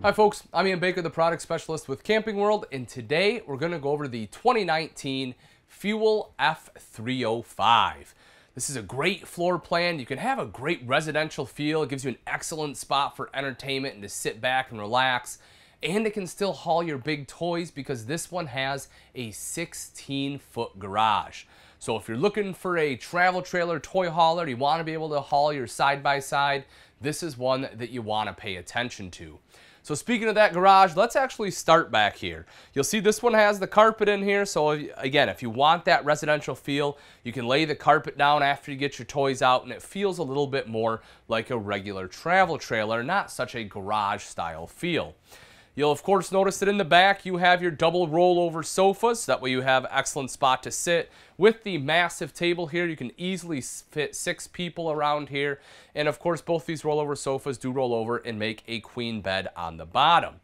Hi folks, I'm Ian Baker, the product specialist with Camping World, and today we're going to go over the 2019 Fuel F305. This is a great floor plan. You can have a great residential feel. It gives you an excellent spot for entertainment and to sit back and relax. And it can still haul your big toys because this one has a 16-foot garage. So if you're looking for a travel trailer toy hauler, you want to be able to haul your side-by-side, this is one that you want to pay attention to. So speaking of that garage, let's actually start back here. You'll see this one has the carpet in here. So again, if you want that residential feel, you can lay the carpet down after you get your toys out and it feels a little bit more like a regular travel trailer, not such a garage style feel. You'll of course notice that in the back you have your double rollover sofas. That way you have an excellent spot to sit. With the massive table here, you can easily fit 6 people around here. And of course both these rollover sofas do roll over and make a queen bed on the bottom.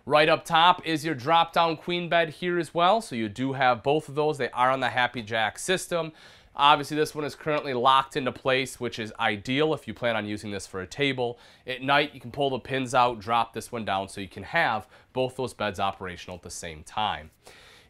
Right up top is your drop down queen bed here as well. So you do have both of those. They are on the Happy Jack system. Obviously this one is currently locked into place, which is ideal if you plan on using this for a table. At night you can pull the pins out, drop this one down so you can have both those beds operational at the same time.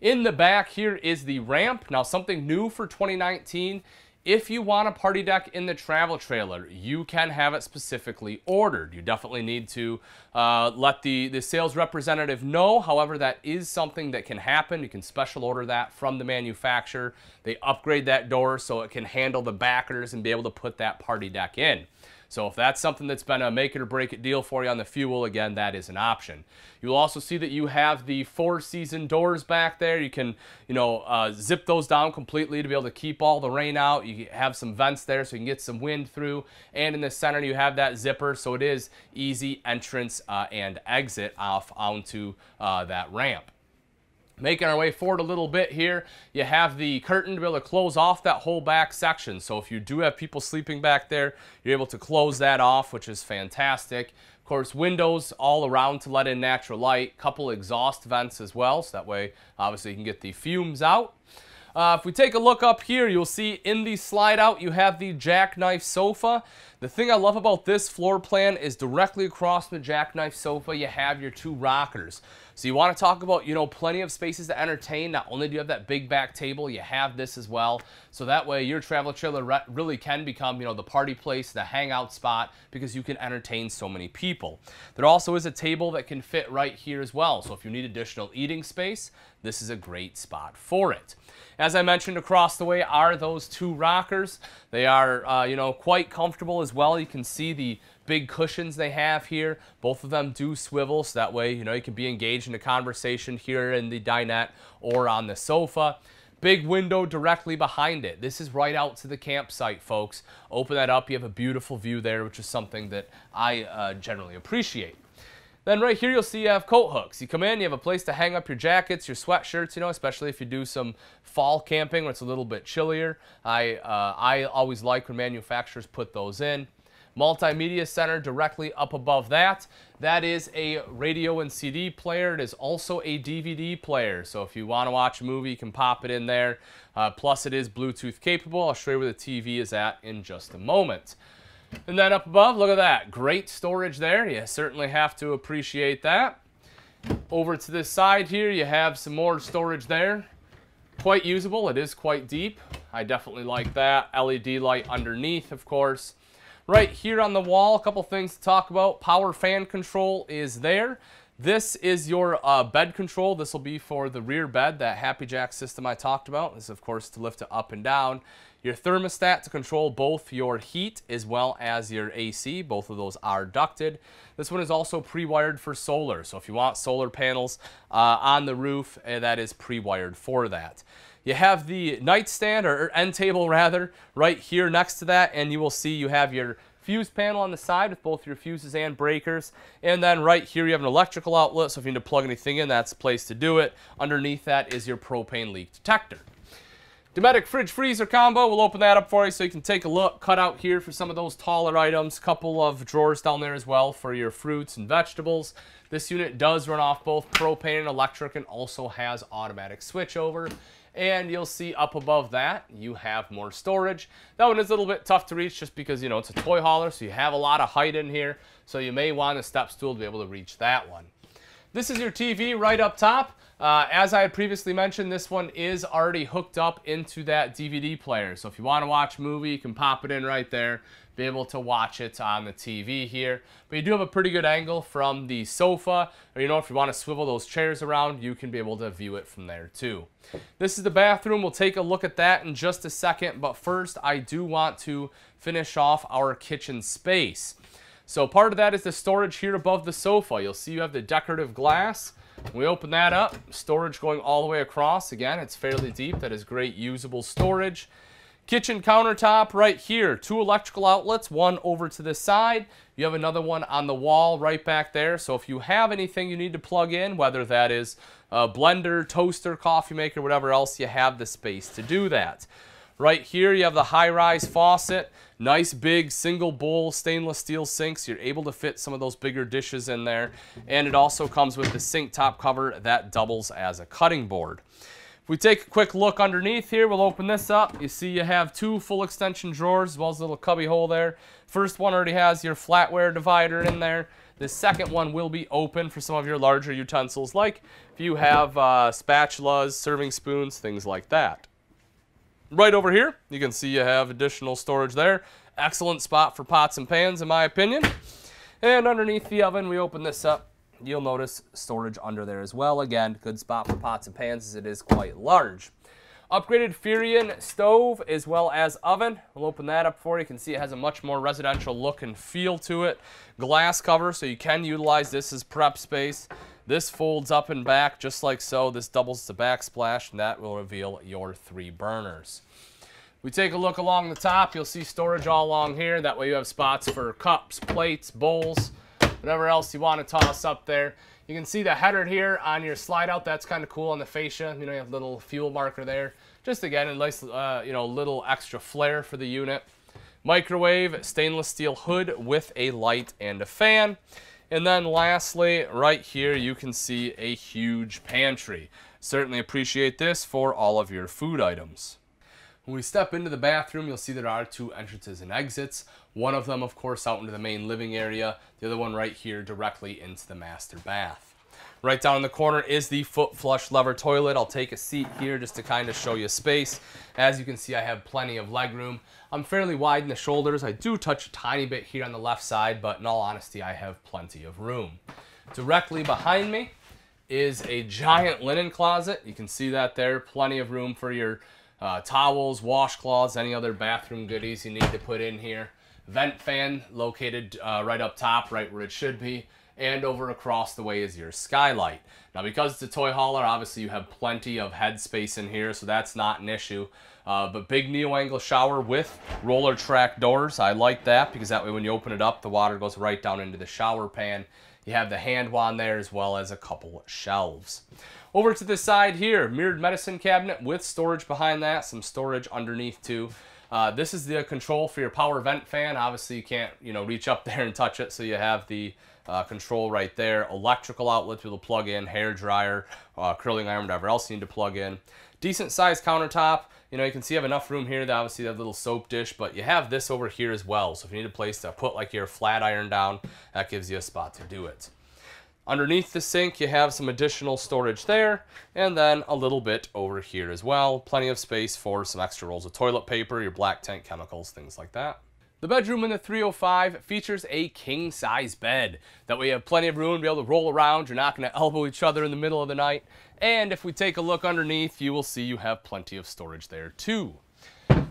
In the back here is the ramp. Now something new for 2019, if you want a party deck in the travel trailer, you can have it specifically ordered. You definitely need to let the sales representative know. However, that is something that can happen. You can special order that from the manufacturer. They upgrade that door so it can handle the backers and be able to put that party deck in. So if that's something that's been a make it or break it deal for you on the fuel, again, that is an option. You'll also see that you have the 4-season doors back there. You can, zip those down completely to be able to keep all the rain out. You have some vents there so you can get some wind through. And in the center, you have that zipper, so it is easy entrance and exit off onto that ramp. Making our way forward a little bit here, you have the curtain to be able to close off that whole back section. So if you do have people sleeping back there, you're able to close that off, which is fantastic. Of course, windows all around to let in natural light. Couple exhaust vents as well, so that way obviously you can get the fumes out. If we take a look up here, you'll see in the slide out you have the Jackknife Sofa. The thing I love about this floor plan is directly across the Jackknife Sofa you have your 2 rockers. So you want to talk about, plenty of spaces to entertain. Not only do you have that big back table, you have this as well. So that way your travel trailer really can become, the party place, the hangout spot, because you can entertain so many people. There also is a table that can fit right here as well. So if you need additional eating space, this is a great spot for it. As I mentioned, across the way are those 2 rockers. They are, quite comfortable as well. You can see the big cushions they have here. Both of them do swivel, so that way, you can be engaged in a conversation here in the dinette or on the sofa. Big window directly behind it. This is right out to the campsite, folks. Open that up, you have a beautiful view there, which is something that I generally appreciate. Then right here you'll see you have coat hooks. You come in, you have a place to hang up your jackets, your sweatshirts, especially if you do some fall camping where it's a little bit chillier. I always like when manufacturers put those in. Multimedia Center directly up above that. That is a radio and CD player. It is also a DVD player. So if you want to watch a movie, you can pop it in there. Plus it is Bluetooth capable. I'll show you where the TV is at in just a moment. And then up above, look at that. Great storage there. You certainly have to appreciate that. Over to this side here, you have some more storage there. Quite usable. It is quite deep. I definitely like that. LED light underneath, of course. Right here on the wall, a couple things to talk about. Power fan control is there. This is your bed control. This will be for the rear bed, that Happy Jack system I talked about. This is, of course, to lift it up and down. Your thermostat to control both your heat as well as your AC. Both of those are ducted. This one is also pre-wired for solar. So if you want solar panels on the roof, that is pre-wired for that. You have the nightstand, or end table rather, right here next to that, and you will see you have your fuse panel on the side with both your fuses and breakers. And then right here you have an electrical outlet, so if you need to plug anything in, that's the place to do it. Underneath that is your propane leak detector. Pneumatic fridge freezer combo, we'll open that up for you so you can take a look. Cut out here for some of those taller items. Couple of drawers down there as well for your fruits and vegetables. This unit does run off both propane and electric and also has automatic switchover. And you'll see up above that, you have more storage. That one is a little bit tough to reach just because, it's a toy hauler, so you have a lot of height in here. So you may want a step stool to be able to reach that one. This is your TV right up top. As I had previously mentioned, this one is already hooked up into that DVD player. So if you want to watch a movie, you can pop it in right there, be able to watch it on the TV here. But you do have a pretty good angle from the sofa, or if you want to swivel those chairs around, you can be able to view it from there too. This is the bathroom. We'll take a look at that in just a second, but first I do want to finish off our kitchen space. So part of that is the storage here above the sofa. You'll see you have the decorative glass. We open that up, storage going all the way across. Again, it's fairly deep. That is great usable storage. Kitchen countertop right here. 2 electrical outlets, one over to the side. You have another one on the wall right back there. So if you have anything you need to plug in, whether that is a blender, toaster, coffee maker, whatever else, you have the space to do that. Right here, you have the high-rise faucet. Nice big single bowl stainless steel sinks. You're able to fit some of those bigger dishes in there. And it also comes with the sink top cover that doubles as a cutting board. If we take a quick look underneath here, we'll open this up. You see you have 2 full extension drawers as well as a little cubby hole there. First one already has your flatware divider in there. The second one will be open for some of your larger utensils, like if you have spatulas, serving spoons, things like that. Right over here, you can see you have additional storage there. Excellent spot for pots and pans, in my opinion. And underneath the oven, we open this up. You'll notice storage under there as well. Again, good spot for pots and pans as it is quite large. Upgraded Furion stove as well as oven. We'll open that up for you. You can see it has a much more residential look and feel to it. Glass cover, so you can utilize this as prep space. This folds up and back just like so. This doubles the backsplash, and that will reveal your 3 burners. We take a look along the top. You'll see storage all along here. That way you have spots for cups, plates, bowls, whatever else you want to toss up there. You can see the header here on your slide out. That's kind of cool on the fascia. You have a little fuel marker there. Just again, a nice little extra flair for the unit. Microwave, stainless steel hood with a light and a fan. And then lastly, right here, you can see a huge pantry. Certainly appreciate this for all of your food items. When we step into the bathroom, you'll see there are 2 entrances and exits. One of them, of course, out into the main living area. The other one right here directly into the master bath. Right down in the corner is the foot flush lever toilet. I'll take a seat here just to kind of show you space. As you can see, I have plenty of leg room. I'm fairly wide in the shoulders. I do touch a tiny bit here on the left side, but in all honesty, I have plenty of room. Directly behind me is a giant linen closet. You can see that there. Plenty of room for your towels, washcloths, any other bathroom goodies you need to put in here. Vent fan located right up top, right where it should be. And over across the way is your skylight. Now, because it's a toy hauler, obviously you have plenty of head space in here, so that's not an issue. But big neo-angle shower with roller track doors. I like that because that way when you open it up, the water goes right down into the shower pan. You have the hand wand there as well as a couple shelves. Over to the side here, mirrored medicine cabinet with storage behind that, some storage underneath too. This is the control for your power vent fan. Obviously you can't reach up there and touch it, so you have the control right there. Electrical outlets you'll plug in, hair dryer, curling iron, whatever else you need to plug in. Decent sized countertop. You can see you have enough room here to obviously have a little soap dish, but you have this over here as well. So if you need a place to put like your flat iron down, that gives you a spot to do it. Underneath the sink, you have some additional storage there, and then a little bit over here as well. Plenty of space for some extra rolls of toilet paper, your black tank chemicals, things like that. The bedroom in the 305 features a king-size bed. That way you have plenty of room to be able to roll around. You're not going to elbow each other in the middle of the night. And if we take a look underneath, you will see you have plenty of storage there too.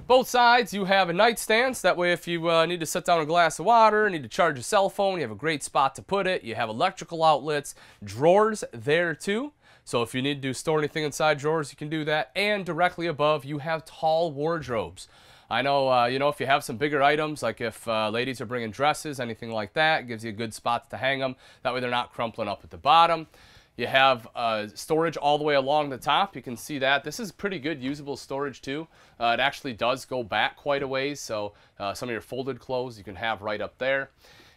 Both sides, you have a nightstand. So that way if you need to set down a glass of water, need to charge a cell phone, you have a great spot to put it. You have electrical outlets, drawers there too. So if you need to store anything inside drawers, you can do that. And directly above, you have tall wardrobes. I know, if you have some bigger items, like if ladies are bringing dresses, anything like that, it gives you a good spot to hang them. That way they're not crumpling up at the bottom. You have storage all the way along the top. You can see that. This is pretty good usable storage too. It actually does go back quite a ways, so some of your folded clothes you can have right up there.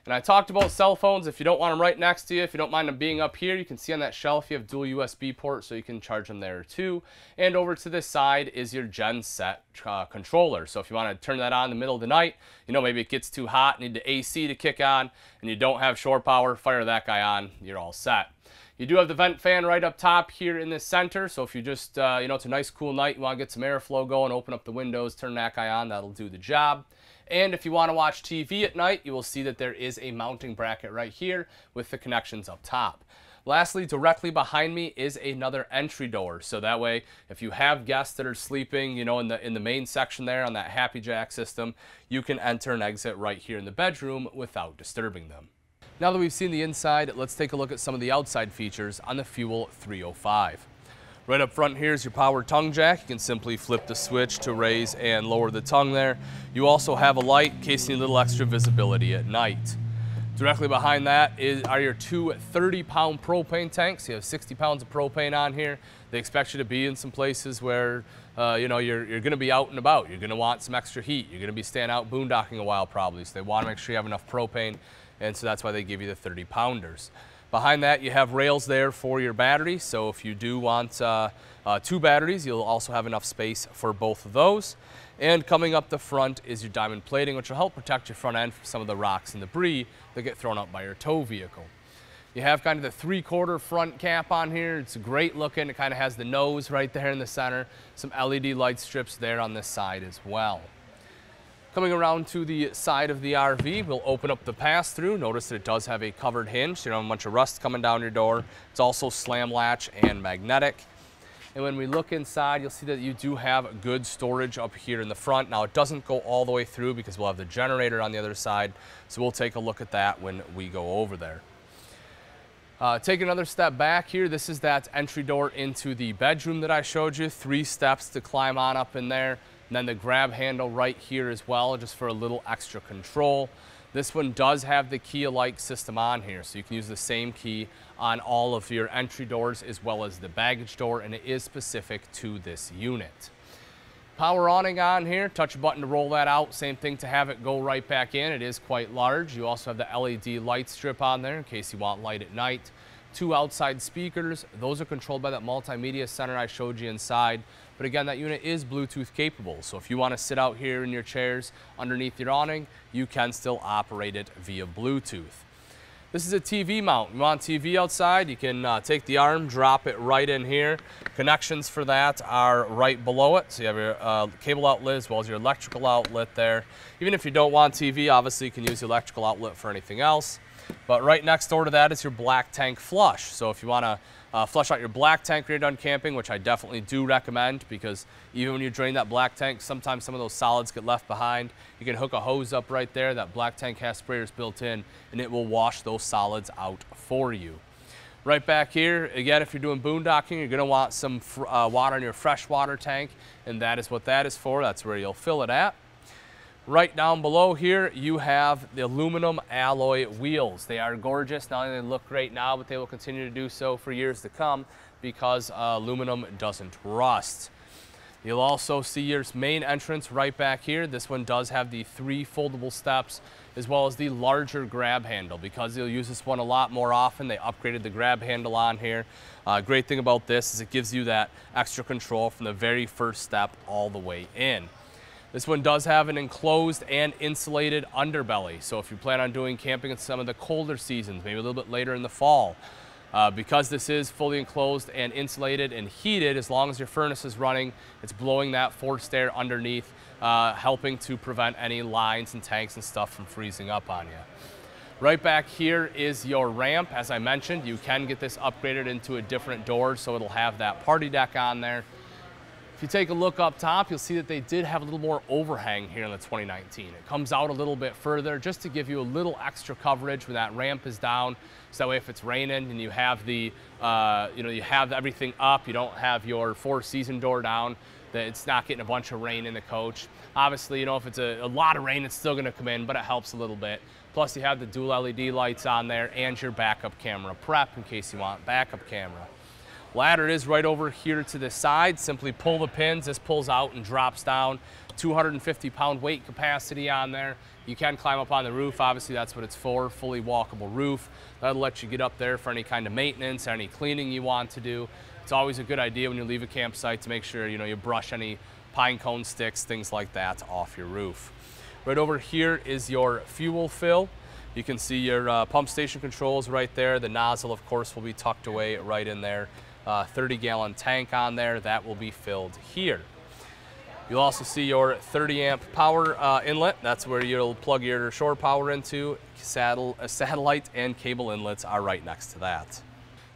And I talked about cell phones. If you don't want them right next to you, if you don't mind them being up here, you can see on that shelf you have dual USB ports, so you can charge them there too. And over to this side is your Gen Set controller. So if you want to turn that on in the middle of the night, maybe it gets too hot, need the AC to kick on, and you don't have shore power, fire that guy on, you're all set. You do have the vent fan right up top here in the center, so if you just, it's a nice cool night, you want to get some airflow going, open up the windows, turn that guy on, that'll do the job. And if you want to watch TV at night, you will see that there is a mounting bracket right here with the connections up top. Lastly, directly behind me is another entry door, so that way if you have guests that are sleeping, in the main section there on that Happy Jack system, you can enter and exit right here in the bedroom without disturbing them. Now that we've seen the inside, let's take a look at some of the outside features on the Fuel 305. Right up front here is your power tongue jack. You can simply flip the switch to raise and lower the tongue there. You also have a light in case you need a little extra visibility at night. Directly behind that are your two 30-pound propane tanks. You have 60 pounds of propane on here. They expect you to be in some places where you're going to be out and about. You're going to want some extra heat. You're going to be staying out boondocking a while probably, so they want to make sure you have enough propane, and so that's why they give you the 30-pounders. Behind that, you have rails there for your battery, so if you do want two batteries, you'll also have enough space for both of those. And coming up the front is your diamond plating, which will help protect your front end from some of the rocks and debris that get thrown up by your tow vehicle. You have kind of the 3/4 front cap on here. It's great looking. It kind of has the nose right there in the center. Some LED light strips there on this side as well. Coming around to the side of the RV, we'll open up the pass-through. Notice that it does have a covered hinge, so you don't have a bunch of rust coming down your door. It's also slam latch and magnetic. And when we look inside, you'll see that you do have good storage up here in the front. Now, it doesn't go all the way through because we'll have the generator on the other side, so we'll take a look at that when we go over there. Take another step back here. This is that entry door into the bedroom that I showed you. 3 steps to climb on up in there. And then the grab handle right here as well, just for a little extra control. This one does have the key-alike system on here, so you can use the same key on all of your entry doors as well as the baggage door, and it is specific to this unit. Power awning on here, touch a button to roll that out. Same thing to have it go right back in. It is quite large. You also have the LED light strip on there in case you want light at night. 2 outside speakers. Those are controlled by that Multimedia Center I showed you inside. But again, that unit is Bluetooth capable. So if you want to sit out here in your chairs underneath your awning, you can still operate it via Bluetooth. This is a TV mount. You want TV outside, you can take the arm, drop it right in here. Connections for that are right below it. So you have your cable outlet as well as your electrical outlet there. Even if you don't want TV, obviously you can use the electrical outlet for anything else. But right next door to that is your black tank flush. So if you want to flush out your black tank when you're done camping, which I definitely do recommend, because even when you drain that black tank, sometimes some of those solids get left behind. You can hook a hose up right there. That black tank has sprayers built in, and it will wash those solids out for you. Right back here, again, if you're doing boondocking, you're going to want some water in your freshwater tank, and that is what that is for. That's where you'll fill it at. Right down below here, you have the aluminum alloy wheels. They are gorgeous. Not only do they look great now, but they will continue to do so for years to come because aluminum doesn't rust. You'll also see your main entrance right back here. This one does have the 3 foldable steps as well as the larger grab handle. Because you'll use this one a lot more often, they upgraded the grab handle on here. Great thing about this is it gives you that extra control from the very first step all the way in. This one does have an enclosed and insulated underbelly. So if you plan on doing camping in some of the colder seasons, maybe a little bit later in the fall, because this is fully enclosed and insulated and heated, as long as your furnace is running, it's blowing that forced air underneath, helping to prevent any lines and tanks and stuff from freezing up on you. Right back here is your ramp. As I mentioned, you can get this upgraded into a different door, so it'll have that party deck on there. If you take a look up top, you'll see that they did have a little more overhang here in the 2019. It comes out a little bit further just to give you a little extra coverage when that ramp is down. So that way if it's raining and you have the, you have everything up, you don't have your 4-season door down, that it's not getting a bunch of rain in the coach. Obviously, if it's a lot of rain, it's still gonna come in, but it helps a little bit. Plus you have the dual LED lights on there and your backup camera prep in case you want backup camera. Ladder is right over here to the side. Simply pull the pins. This pulls out and drops down. 250-pound weight capacity on there. You can climb up on the roof. Obviously, that's what it's for, fully walkable roof. That'll let you get up there for any kind of maintenance or any cleaning you want to do. It's always a good idea when you leave a campsite to make sure you brush any pine cone sticks, things like that, off your roof. Right over here is your fuel fill. You can see your pump station controls right there. The nozzle, of course, will be tucked away right in there. 30-gallon tank on there. That will be filled here. You'll also see your 30-amp power inlet. That's where you'll plug your shore power into. Satellite and cable inlets are right next to that.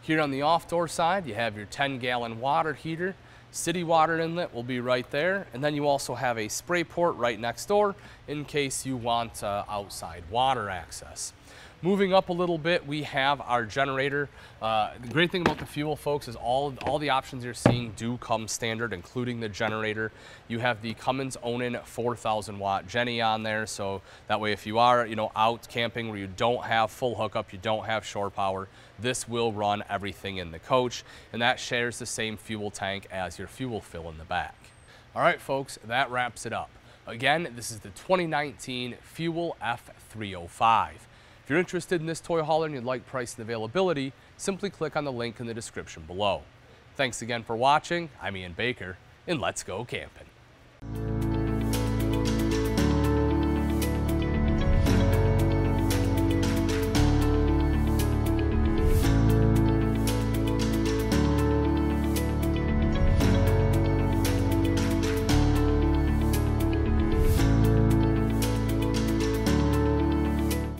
Here on the off-door side, you have your 10-gallon water heater. City water inlet will be right there, and then you also have a spray port right next door in case you want outside water access. Moving up a little bit, we have our generator. The great thing about the fuel, folks, is all the options you're seeing do come standard, including the generator. You have the Cummins Awning 4,000 watt Jenny on there, so that way if you are out camping where you don't have full hookup, you don't have shore power, this will run everything in the coach, and that shares the same fuel tank as your fuel fill in the back. All right, folks, that wraps it up. Again, this is the 2019 Fuel F305. If you're interested in this toy hauler and you'd like price and availability, simply click on the link in the description below. Thanks again for watching. I'm Ian Baker, and let's go camping.